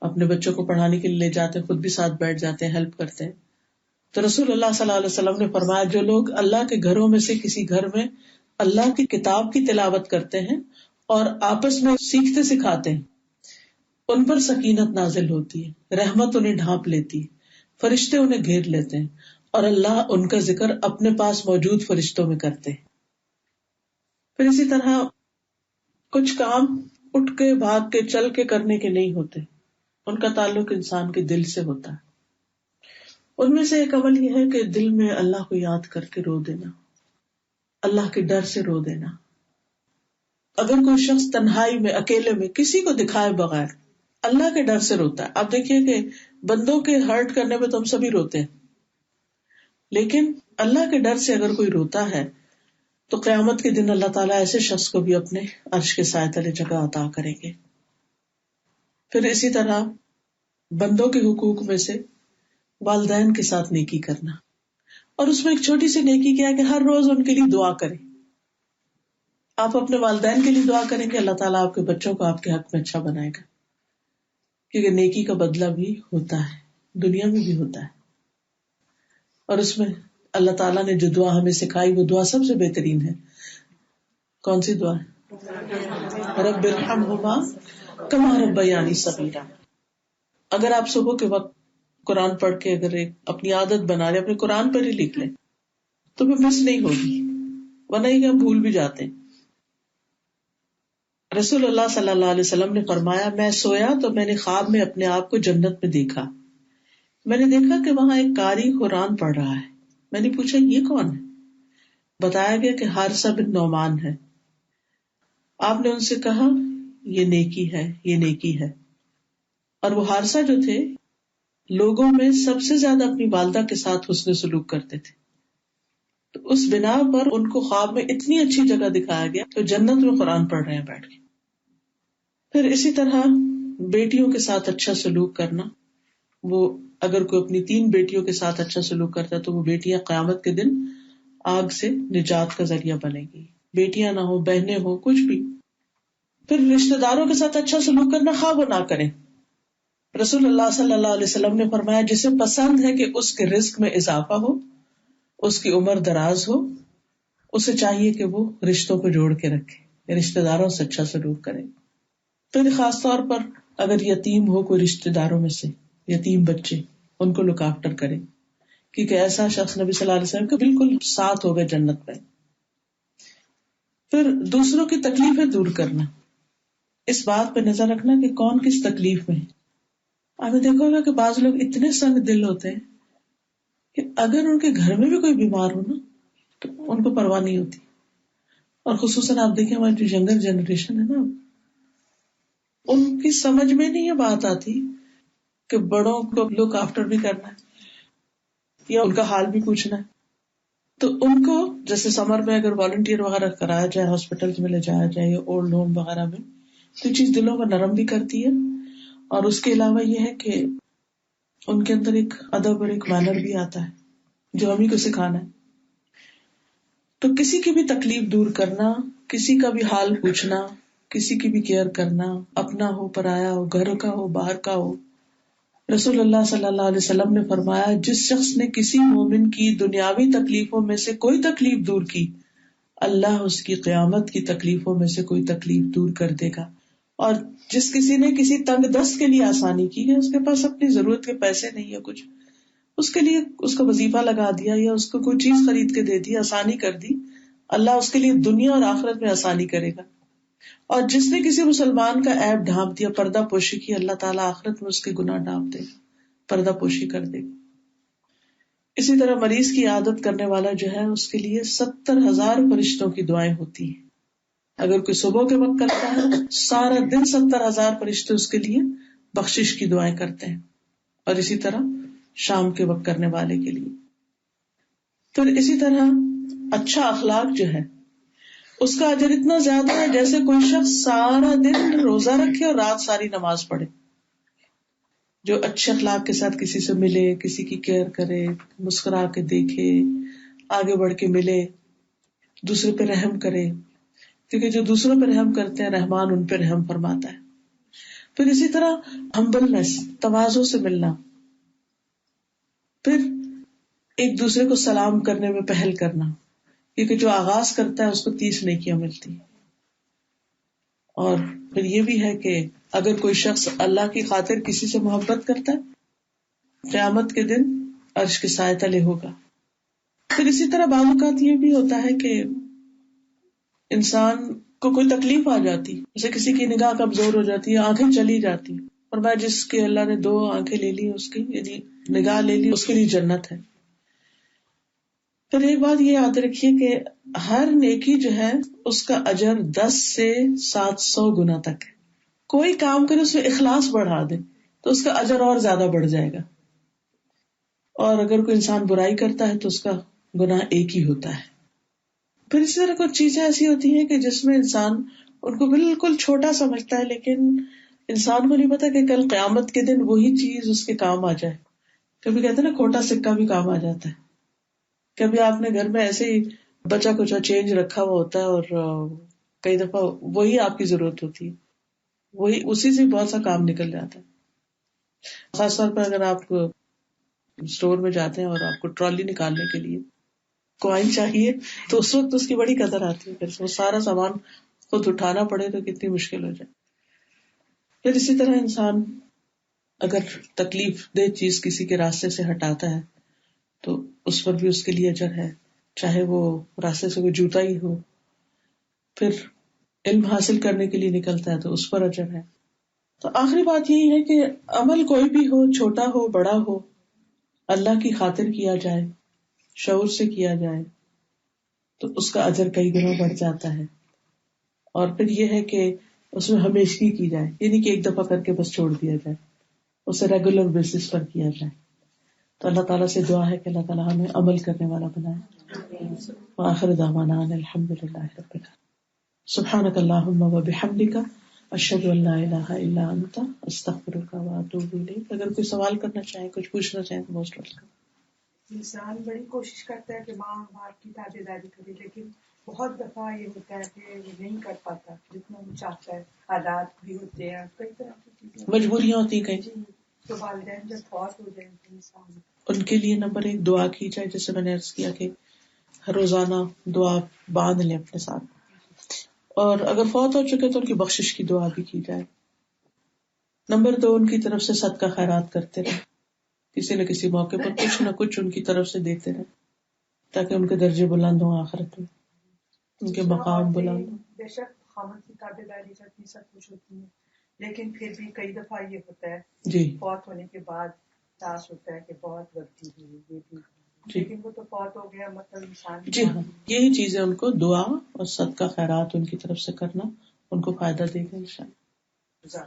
اپنے بچوں کو پڑھانے کے لیے لے جاتے ہیں، خود بھی ساتھ بیٹھ جاتے ہیں، ہیلپ کرتے ہیں. تو رسول اللہ صلی اللہ علیہ وسلم نے فرمایا جو لوگ اللہ کے گھروں میں سے کسی گھر میں اللہ کی کتاب کی تلاوت کرتے ہیں اور آپس میں سیکھتے سکھاتے ہیں، ان پر سکینت نازل ہوتی ہے، رحمت انہیں ڈھانپ لیتی ہے، فرشتے انہیں گھیر لیتے ہیں اور اللہ ان کا ذکر اپنے پاس موجود فرشتوں میں کرتے ہیں. پھر اسی طرح کچھ کام اٹھ کے بھاگ کے چل کے کرنے کے نہیں ہوتے، ان کا تعلق انسان کے دل سے ہوتا ہے. ان میں سے ایک عمل یہ ہے کہ دل میں اللہ کو یاد کر کے رو دینا، اللہ کے ڈر سے رو دینا. اگر کوئی شخص تنہائی میں اکیلے میں کسی کو دکھائے بغیر اللہ کے ڈر سے روتا ہے، آپ دیکھیے کہ بندوں کے ہرٹ کرنے میں تو ہم سبھی روتے ہیں، لیکن اللہ کے ڈر سے اگر کوئی روتا ہے تو قیامت کے دن اللہ تعالیٰ ایسے شخص کو بھی اپنے عرش کے سائے تلے جگہ عطا کریں گے. پھر اسی طرح بندوں کے حقوق میں سے والدین کے ساتھ نیکی کرنا، اور اس میں ایک چھوٹی سی نیکی کیا کہ ہر روز ان کے لیے دعا کریں. آپ اپنے والدین کے لیے دعا کریں گے، اللہ تعالیٰ آپ کے بچوں کو آپ کے حق میں اچھا بنائے گا، کیونکہ نیکی کا بدلہ بھی ہوتا ہے، دنیا میں بھی ہوتا ہے. اور اس میں اللہ تعالیٰ نے جو دعا ہمیں سکھائی وہ دعا سب سے بہترین ہے. کون سی دعا ہے؟ رب ارحمہما کما ربیانی صغیرا. اگر آپ صبح کے وقت قرآن پڑھ کے اگر ایک اپنی عادت بنا لیں، اپنے قرآن پر ہی لکھ لیں تو پھر مس نہیں ہوگی، ورنہ یہ ہم بھول بھی جاتے ہیں. رسول اللہ صلی اللہ علیہ وسلم نے فرمایا میں سویا تو میں نے خواب میں اپنے آپ کو جنت میں دیکھا. میں نے دیکھا کہ وہاں ایک قاری قرآن پڑھ رہا ہے. میں نے پوچھا یہ کون ہے؟ بتایا گیا کہ حارثہ بن نعمان ہے. آپ نے ان سے کہا یہ نیکی ہے، یہ نیکی ہے. اور وہ حارثہ جو تھے لوگوں میں سب سے زیادہ اپنی والدہ کے ساتھ حسن سلوک کرتے تھے، تو اس بنا پر ان کو خواب میں اتنی اچھی جگہ دکھایا گیا تو جنت میں قرآن پڑھ رہے ہیں بیٹھ کے. پھر اسی طرح بیٹیوں کے ساتھ اچھا سلوک کرنا، وہ اگر کوئی اپنی 3 بیٹیوں کے ساتھ اچھا سلوک کرتا ہے تو وہ بیٹیاں قیامت کے دن آگ سے نجات کا ذریعہ بنے گی، بیٹیاں نہ ہو، بہنیں ہو، کچھ بھی. پھر رشتہ داروں کے ساتھ اچھا سلوک کرنا، خواہ وہ نہ کریں. رسول اللہ صلی اللہ علیہ وسلم نے فرمایا جسے پسند ہے کہ اس کے رزق میں اضافہ ہو، اس کی عمر دراز ہو، اسے چاہیے کہ وہ رشتوں کو جوڑ کے رکھے، رشتہ داروں سے اچھا سلوک کرے. پھر خاص طور پر اگر یتیم ہو کوئی رشتہ داروں میں سے، یتیم بچے، ان کو لک آفٹر کرے، کیونکہ ایسا شخص نبی صلی اللہ علیہ وسلم کا بالکل ساتھ ہوگا جنت میں. پھر دوسروں کی تکلیفیں دور کرنا، اس بات پہ نظر رکھنا کہ کون کس تکلیف میں ہے. آپ نے دیکھا ہوگا کہ بعض لوگ اتنے سنگ دل ہوتے ہیں کہ اگر ان کے گھر میں بھی کوئی بیمار ہو نا تو ان کو پرواہ نہیں ہوتی. اور خصوصاً آپ دیکھیں ہماری جو ینگر جنریشن ہے نا، ان کی سمجھ میں نہیں یہ بات آتی کہ بڑوں کو لک آفٹر بھی کرنا ہے یا ان کا حال بھی پوچھنا ہے. تو ان کو جیسے سمر میں اگر والنٹیئر وغیرہ کرایا جائے، ہاسپٹل میں لے جایا جائے یا اولڈ ہوم وغیرہ میں، تو یہ چیز دلوں کو نرم بھی کرتی ہے. اور اس کے علاوہ یہ ہے کہ ان کے اندر ایک ادب اور ایک مینر بھی آتا ہے جو ہم ہی کو سکھانا ہے. تو کسی کی بھی تکلیف دور کرنا، کسی کا بھی حال پوچھنا، کسی کی بھی کیئر کرنا، اپنا ہو پرایا ہو، گھر کا ہو باہر کا ہو. رسول اللہ صلی اللہ علیہ وسلم نے فرمایا جس شخص نے کسی مومن کی دنیاوی تکلیفوں میں سے کوئی تکلیف دور کی، اللہ اس کی قیامت کی تکلیفوں میں سے کوئی تکلیف دور کر دے گا. اور جس کسی نے کسی تنگ دست کے لیے آسانی کی ہے، اس کے پاس اپنی ضرورت کے پیسے نہیں ہے کچھ، اس کے لیے اس کا وظیفہ لگا دیا یا اس کو کوئی چیز خرید کے دے دی، آسانی کر دی، اللہ اس کے لیے دنیا اور آخرت میں آسانی کرے گا. اور جس نے کسی مسلمان کا عیب ڈھانپ دیا، پردہ پوشی کی، اللہ تعالیٰ آخرت میں اس کے گناہ ڈھانپ دے گا، پردہ پوشی کر دے گا. اسی طرح مریض کی عادت کرنے والا جو ہے اس کے لیے 70,000 فرشتوں کی دعائیں ہوتی ہیں. اگر کوئی صبح کے وقت کرتا ہے سارا دن 70,000 فرشتے اس کے لیے بخشش کی دعائیں کرتے ہیں. اور اسی طرح شام کے وقت کرنے والے کے لیے. پھر اسی طرح اچھا اخلاق جو ہے اس کا اجر اتنا زیادہ ہے جیسے کوئی شخص سارا دن روزہ رکھے اور رات ساری نماز پڑھے. جو اچھے اخلاق کے ساتھ کسی سے ملے، کسی کی کیئر کرے، مسکرا کے دیکھے، آگے بڑھ کے ملے، دوسرے پہ رحم کرے، کیونکہ جو دوسروں پہ رحم کرتے ہیں رحمان ان پہ رحم فرماتا ہے. پھر اسی طرح ہمبلنس، تواضع سے ملنا. پھر ایک دوسرے کو سلام کرنے میں پہل کرنا، کیونکہ جو آغاز کرتا ہے اس کو 30 نیکیاں ملتی. اور پھر یہ بھی ہے کہ اگر کوئی شخص اللہ کی خاطر کسی سے محبت کرتا ہے قیامت کے دن عرش کے سائے تلے ہوگا. پھر اسی طرح بعض اوقات یہ بھی ہوتا ہے کہ انسان کو کوئی تکلیف آ جاتی، جیسے کسی کی نگاہ کمزور ہو جاتی ہے، آنکھیں چلی جاتی، اور میں جس کے اللہ نے 2 آنکھیں لے لی اس کی یعنی نگاہ لے لی، اس کے لیے جنت ہے. پھر ایک بات یہ یاد رکھیے کہ ہر نیکی جو ہے اس کا اجر 10 سے 700 گنا تک ہے. کوئی کام کرے اس میں اخلاص بڑھا دے تو اس کا اجر اور زیادہ بڑھ جائے گا. اور اگر کوئی انسان برائی کرتا ہے تو اس کا گناہ ایک ہی ہوتا ہے. پھر اسی طرح کچھ چیزیں ایسی ہوتی ہیں کہ جس میں انسان ان کو بالکل چھوٹا سمجھتا ہے، لیکن انسان کو نہیں پتا کہ کل قیامت کے دن وہی چیز اس کے کام آ جائے. کبھی کہتے ہیں نا کھوٹا سکہ بھی کام آ جاتا ہے. کبھی آپ نے گھر میں ایسے ہی بچا کچا چینج رکھا ہوا ہوتا ہے اور کئی دفعہ وہی آپ کی ضرورت ہوتی ہے، وہی اسی سے بہت سا کام نکل جاتا ہے. خاص طور پر اگر آپ اسٹور میں جاتے ہیں اور آپ کو ٹرالی نکالنے کے لیے کوائن چاہیے تو اس وقت اس کی بڑی قدر آتی ہے. پھر وہ سارا سامان خود اٹھانا پڑے تو کتنی مشکل ہو جائے. پھر اسی طرح انسان اگر تکلیف دہ چیز کسی کے راستے سے ہٹاتا ہے تو اس پر بھی اس کے لیے اجر ہے، چاہے وہ راستے سے کوئی جوتا ہی ہو. پھر علم حاصل کرنے کے لیے نکلتا ہے تو اس پر اجر ہے. تو آخری بات یہی ہے کہ عمل کوئی بھی ہو، چھوٹا ہو بڑا ہو، اللہ کی خاطر کیا جائے، شعور سے کیا جائے تو اس کا اجر کئی گنا بڑھ جاتا ہے. اور پھر یہ ہے کہ اس میں ہمیشگی کی جائے، یعنی کہ ایک دفعہ کر کے بس چھوڑ دیا جائے، اسے ریگولر بیسس پر کیا جائے. تو اللہ تعالیٰ سے دعا ہے کہ اللہ تعالیٰ ہمیں عمل کرنے والا بنائے. وآخر دعوانا ان الحمد للہ رب العالمین. سبحانک اللہم وبحمدک اشہد ان لا الہ الا انت استغفرک واتوب الیک. اگر کوئی سوال کرنا چاہیں، کچھ پوچھنا چاہیں تو موسٹ ویلکم. انسان بڑی کوشش کرتا ہے کہ ماں باپ کی تابع داری کرے، لیکن بہت دفعہ یہ ہوتا ہے کہ وہ نہیں کر پاتا جتنا وہ چاہتا ہے. حالات بھی ہوتے ہیں، کئی طرح کی چیزیں، مجبوریاں ہوتی ہیں کہیں. تو والدین جب فوت ہو جائیں تو انسان ان کے لیے نمبر 1 دعا کی جائے، جیسے میں نے عرض کیا کہ روزانہ دعا باندھ لیں اپنے ساتھ. اور اگر فوت ہو چکے تو ان کی بخشش کی دعا بھی کی جائے. نمبر 2 ان کی طرف سے صدقہ خیرات کرتے رہے، کسی نہ کسی موقع پر کچھ نہ کچھ ان کی طرف سے دیتے رہے تاکہ ان کے درجے بلند ہوں، آخرت میں ان کے مقام بلند ہوں. بے شک خامد کی تابع داری کرتی سب کچھ ہوتی ہے، لیکن پھر بھی کئی دفعہ یہ ہوتا ہے جی فوت ہونے کے بعد احساس ہوتا ہے کہ بہت غلطی ہوئی، یہ بھی جی لیکن وہ تو فوت ہو گیا، مطلب انسان جی ہاں، یہی چیزیں ان کو دعا اور صدقہ خیرات ان کی طرف سے کرنا ان کو فائدہ دے گا انشاءاللہ.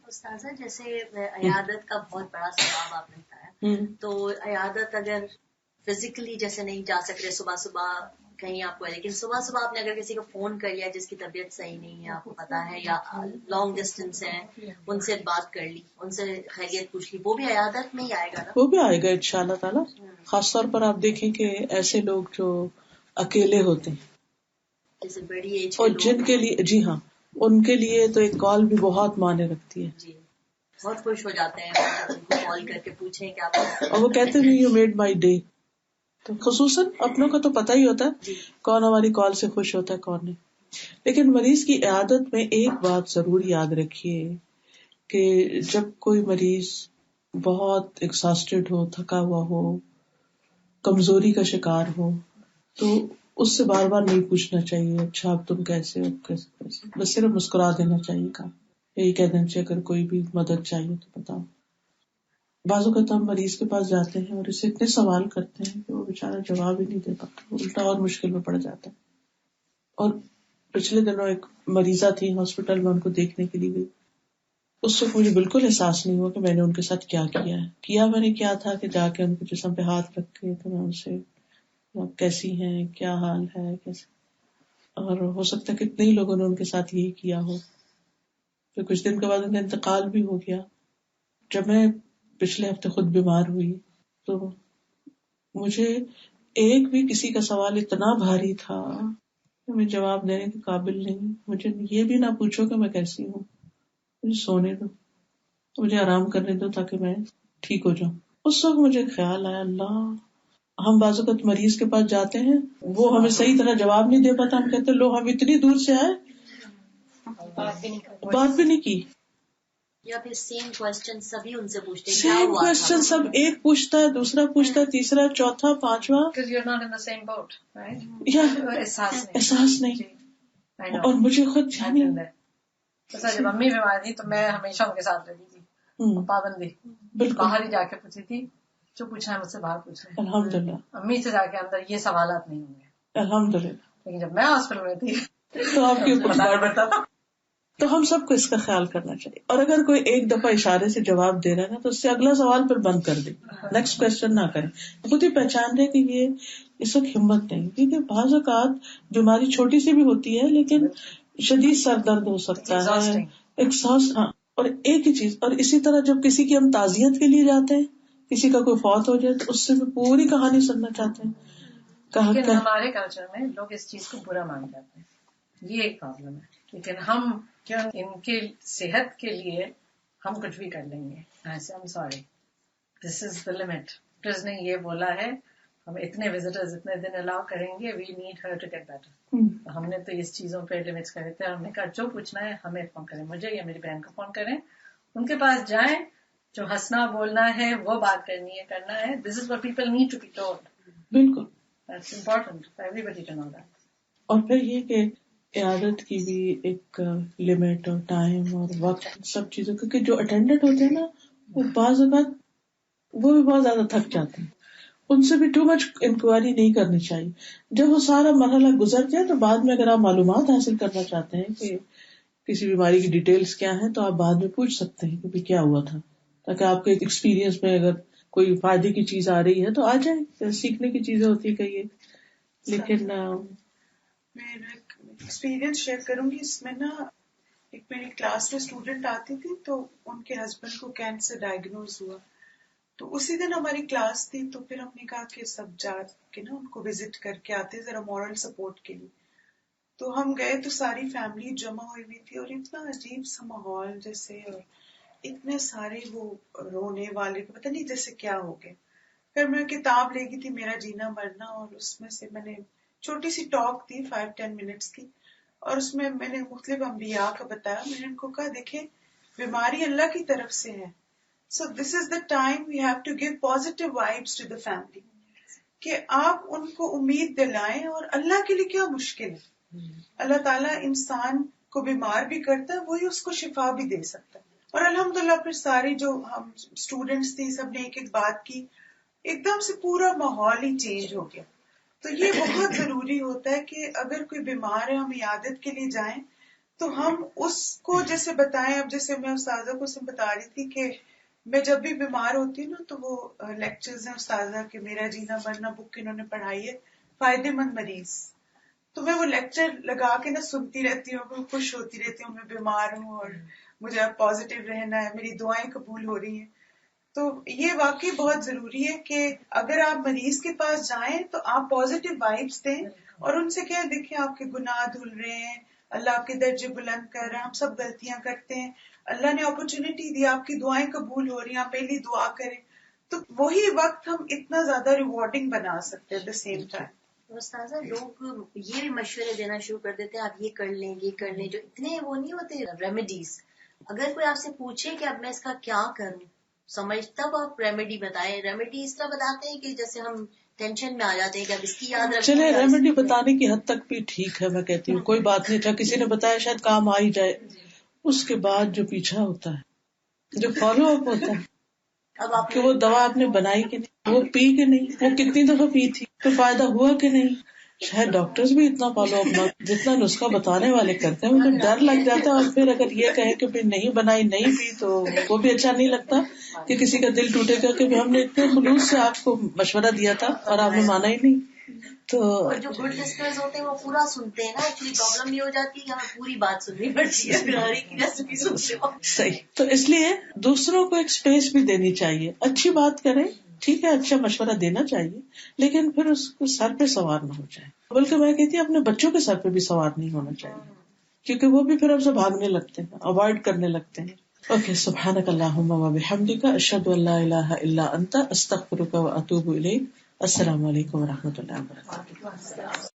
استاذہ جیسے عیادت کا بہت بڑا ثواب آپ نے بتایا، تو عیادت اگر فزیکلی جیسے نہیں جا سکتے صبح صبح کہیں آپ کو، لیکن صبح صبح آپ نے اگر کسی کو فون کر لیا جس کی طبیعت صحیح نہیں ہے، آپ کو پتا ہے، یا لانگ ڈسٹینس ہے، ان سے بات کر لی، ان سے خیریت پوچھ لی، وہ بھی عیادت میں ہی آئے گا نا؟ وہ بھی آئے گا انشاءاللہ تعالی. خاص طور پر آپ دیکھیں کہ ایسے لوگ جو اکیلے ہوتے ہیں جیسے بڑی ایج اور جن کے لیے جی ہاں ان کے لیے تو ایک کال بھی بہت معنی رکھتی ہے. جی بہت خوش ہو جاتے ہیں جب ان کو کال کر کے پوچھیں کہ آپ اور وہ کہتے ہیں یو میڈ مائی ڈے. تو خصوصاً اپنوں کا تو پتہ ہی ہوتا ہے کون ہماری کال سے خوش ہوتا ہے کون نہیں. لیکن مریض کی عیادت میں ایک بات ضرور یاد رکھیے کہ جب کوئی مریض بہت ایکساسٹڈ ہو, تھکا ہوا ہو, کمزوری کا شکار ہو, تو اس سے بار بار نہیں پوچھنا چاہیے اچھا اب تم کیسے ہو کیسے, بس صرف مسکرا دینا چاہیے. کہا یہی کہہ دینا چاہیے اگر کوئی بھی مدد چاہیے تو بتاؤ. بعض اوقات ہم مریض کے پاس جاتے ہیں اور اسے اتنے سوال کرتے ہیں کہ وہ بیچارہ جواب ہی نہیں دے پاتا, الٹا اور مشکل میں پڑ جاتا ہے. اور پچھلے دنوں ایک مریضہ تھی ہاسپٹل میں, ان کو دیکھنے کے لیے گئی. اس وقت مجھے بالکل احساس نہیں ہوا کہ میں نے ان کے ساتھ کیا کیا میں نے کیا تھا کہ جا کے ان کے جسم پہ ہاتھ رکھ کے تو میں ان سے آپ کیسی ہیں, کیا حال ہے, کیسے, اور ہو سکتا ہے کتنے ہی لوگوں نے ان کے ساتھ یہی کیا ہو. پھر کچھ دن کے بعد ان کا انتقال بھی ہو گیا. جب میں پچھلے ہفتے خود بیمار ہوئی تو مجھے ایک بھی کسی کا سوال اتنا بھاری تھا کہ میں جواب دینے کے قابل نہیں. مجھے یہ بھی نہ پوچھو کہ میں کیسی ہوں, مجھے سونے دو, مجھے آرام کرنے دو تاکہ میں ٹھیک ہو جاؤں. اس وقت مجھے خیال آیا اللہ, ہم بعض اوقات مریض کے پاس جاتے ہیں وہ ہمیں صحیح طرح جواب نہیں دے پاتا, ہم کہتے لو ہم اتنی دور سے آئے بات بھی نہیں کی. یا پھر سیم کوشچن سبھی ان سے پوچھتے ہیں سیم کوشچن سب, ایک پوچھتا ہے دوسرا پوچھتا ہے تیسرا چوتھا پانچواں, احساس نہیں. اور مجھے خود جب امی بیمار تھی تو میں ہمیشہ ان کے ساتھ رہتی تھی, پابندی بالکل باہر ہی جا کے پوچھی تھی, جو پوچھنا ہے مجھ سے باہر پوچھ رہے. الحمدللہ امی سے جا کے اندر یہ سوالات نہیں ہوں گے الحمدللہ. لیکن جب میں ہاسپٹل میں تھی تو آپ کے اوپر بتانا پڑتا تھا. تو ہم سب کو اس کا خیال کرنا چاہیے. اور اگر کوئی ایک دفعہ اشارے سے جواب دے رہا ہے نا تو اس سے اگلا سوال پھر بند کر دے, نیکسٹ کوشچن نہ کریں. خود ہی پہچان رہے کہ یہ اس وقت ہمت نہیں, کیونکہ بعض اوقات بیماری چھوٹی سی بھی ہوتی ہے لیکن شدید سر درد ہو سکتا ہے, ایکساسٹ. ہاں, اور ایک ہی چیز, اور اسی طرح جب کسی کی ہم تعزیت کے لیے جاتے ہیں, کسی کا کوئی فوت ہو جائے تو اس سے بھی پوری کہانی سننا چاہتے ہیں. لیکن ہمارے کلچر میں لوگ اس چیز کو برا مان جاتے ہیں, یہ ایک پرابلم ہے. لیکن ہم کیا ان کے صحت کے لیے ہم کچھ بھی کر لیں گے. I'm sorry, this is the limit. Doctors نے یہ بولا ہے ہم اتنے وزٹرز اتنے دن الاؤ کریں گے, we need her to get better. ہم نے تو اس چیزوں پہ لمٹس کرے تھے. ہم نے کہا جو پوچھنا ہے ہمیں فون کریں, مجھے یا میری بہن کو فون کریں, ان کے پاس جائیں, جو ہنسنا بولنا ہے وہ بات کرنی ہے کرنا ہے. This is what people need to be told. بالکل That's important for everybody to know that. اور پھر یہ کہ عیادت کی بھی ایک لمٹ اور ٹائم اور وقت سب چیزوں, کیونکہ جو اٹینڈنٹ ہوتے ہیں نا وہ بعض اوقات وہ بھی بہت زیادہ تھک جاتے ہیں, ان سے بھی ٹو مچ انکوائری نہیں کرنی چاہیے. جب وہ سارا مرحلہ گزر جائے تو بعد میں اگر آپ معلومات حاصل کرنا چاہتے ہیں کہ کسی بیماری کی ڈیٹیلز کیا ہیں تو آپ بعد میں پوچھ سکتے ہیں کہ کیا ہوا تھا, تاکہ آپ کے ایکسپیرینس میں اگر کوئی فائدے کی چیز آ رہی ہے تو آ جائے, سیکھنے کی چیزیں ہوتی ہے کئی. لیکن میں ایکسپیرینس شیئر کروں گی اس میں نا. ایک میری کلاس میں اسٹوڈنٹ آتی تھی تو ان کے ہسبینڈ کو کینسر ڈائگنوز ہوا, تو اسی دن ہماری کلاس تھی. تو پھر ہم نے کہا کہ سب جا کے نا ان کو وزٹ کر کے آتے ذرا مورل سپورٹ کے لیے. تو ہم گئے تو ساری فیملی جمع ہوئی ہوئی تھی, اور اتنا عجیب سا ماحول جیسے, اور اتنے سارے وہ رونے والے, پتہ نہیں جیسے کیا ہو گئے. پھر میں کتاب لے گئی تھی میرا جینا مرنا, اور اس میں سے میں نے چھوٹی سی ٹاک تھی 5-10 منٹس کی, اور اس میں میں نے مختلف انبیاء کا بتایا. میں نے ان کو کہا دیکھیں بیماری اللہ کی طرف سے ہے, so this is the time we have to give positive vibes to the family, کہ آپ ان کو امید دلائیں. اور اللہ کے لیے کیا مشکل ہے, اللہ تعالیٰ انسان کو بیمار بھی کرتا ہے, وہی اس کو شفا بھی دے سکتا ہے. اور الحمدللہ پھر ساری جو ہم اسٹوڈینٹس تھی سب نے ایک ایک بات کی, ایک دم سے پورا ماحول ہی چینج ہو گیا. تو یہ بہت ضروری ہوتا ہے کہ اگر کوئی بیمار ہے ہم عیادت کے لیے جائیں تو ہم اس کو جیسے بتائیں. اب جیسے میں استاذہ کو بتا رہی تھی کہ میں جب بھی بیمار ہوتی ہوں نا تو وہ لیکچرز ہیں استاذہ کے, میرا جینا مرنا بک انہوں نے پڑھائی ہے, فائدے مند مریض, تو میں وہ لیکچر لگا کے نا سنتی رہتی ہوں, خوش ہوتی رہتی ہوں. میں بیمار ہوں اور مجھے اب پازیٹیو رہنا ہے, میری دعائیں قبول ہو رہی ہیں. تو یہ واقعی بہت ضروری ہے کہ اگر آپ مریض کے پاس جائیں تو آپ پازیٹیو وائبس دیں, اور ان سے کیا دیکھیں آپ کے گناہ دھل رہے ہیں, اللہ آپ کے درجے بلند کر رہے ہیں, ہم سب غلطیاں کرتے ہیں, اللہ نے اپرچونٹی دی, آپ کی دعائیں قبول ہو رہی ہیں, آپ پہلی دعا کریں, تو وہی وقت ہم اتنا زیادہ ریوارڈنگ بنا سکتے ہیں. ایٹ دا سیم ٹائم استاذہ لوگ یہ بھی مشورے دینا شروع کر دیتے ہیں, آپ یہ کر لیں یہ کر لیں, جو اتنے وہ نہیں ہوتے ریمیڈیز. اگر کوئی آپ سے پوچھے کہ اب میں اس کا کیا کروں, سمجھ تب آپ ریمیڈی بتائیں. ریمیڈی اس طرح بتاتے ہیں کہ جیسے ہم ٹینشن میں آ جاتے ہیں کہ اب اس کی یاد رکھیں. چلے ریمیڈی بتانے کی حد تک بھی ٹھیک ہے, میں کہتی ہوں کوئی بات نہیں, اچھا کسی نے بتایا شاید کام آ ہی جائے. اس کے بعد جو پیچھا ہوتا ہے, جو فالو اپ ہوتا ہے, اب آپ کہ وہ دوا آپ نے بنائی کہ نہیں, وہ پی کہ نہیں, وہ کتنی دفعہ پی تھی, تو فائدہ ہوا کہ نہیں. شاید ڈاکٹرز بھی اتنا فالو اپ نہ جتنا نسخہ بتانے والے کرتے ہیں, مجھے ڈر لگ جاتا ہے. اور پھر اگر یہ کہیں کہ پھر نہیں بنائی نہیں پی تو وہ بھی اچھا نہیں لگتا, کہ کسی کا دل ٹوٹے گا کہ ہم نے اتنے خلوص سے آپ کو مشورہ دیا تھا اور آپ نے مانا ہی نہیں. تو جو گڈ لسنرز ہوتے ہیں وہ پورا سنتے ہیں نا. ایکچولی پرابلم یہ ہو جاتی ہے کہ ہمیں پوری بات سننی پڑتی ہے, ہر ایک کی ریسیپی سنتے ہو. صحیح. تو اس لیے دوسروں کو ایک اسپیس بھی دینی چاہیے, اچھی بات کریں, ٹھیک ہے, اچھا مشورہ دینا چاہیے, لیکن پھر اس کو سر پہ سوار نہ ہو جائے. بلکہ میں کہتی ہوں اپنے بچوں کے سر پہ بھی سوار نہیں ہونا چاہیے, کیونکہ وہ بھی پھر اب سے بھاگنے لگتے ہیں, اوائڈ کرنے لگتے ہیں. اوکے, سبحانک اللہم و بحمدک, اشہد ان لا الہ الا انت, استغفرک و اتوب الیک. السلام علیکم و رحمۃ اللہ وبرکاتہ.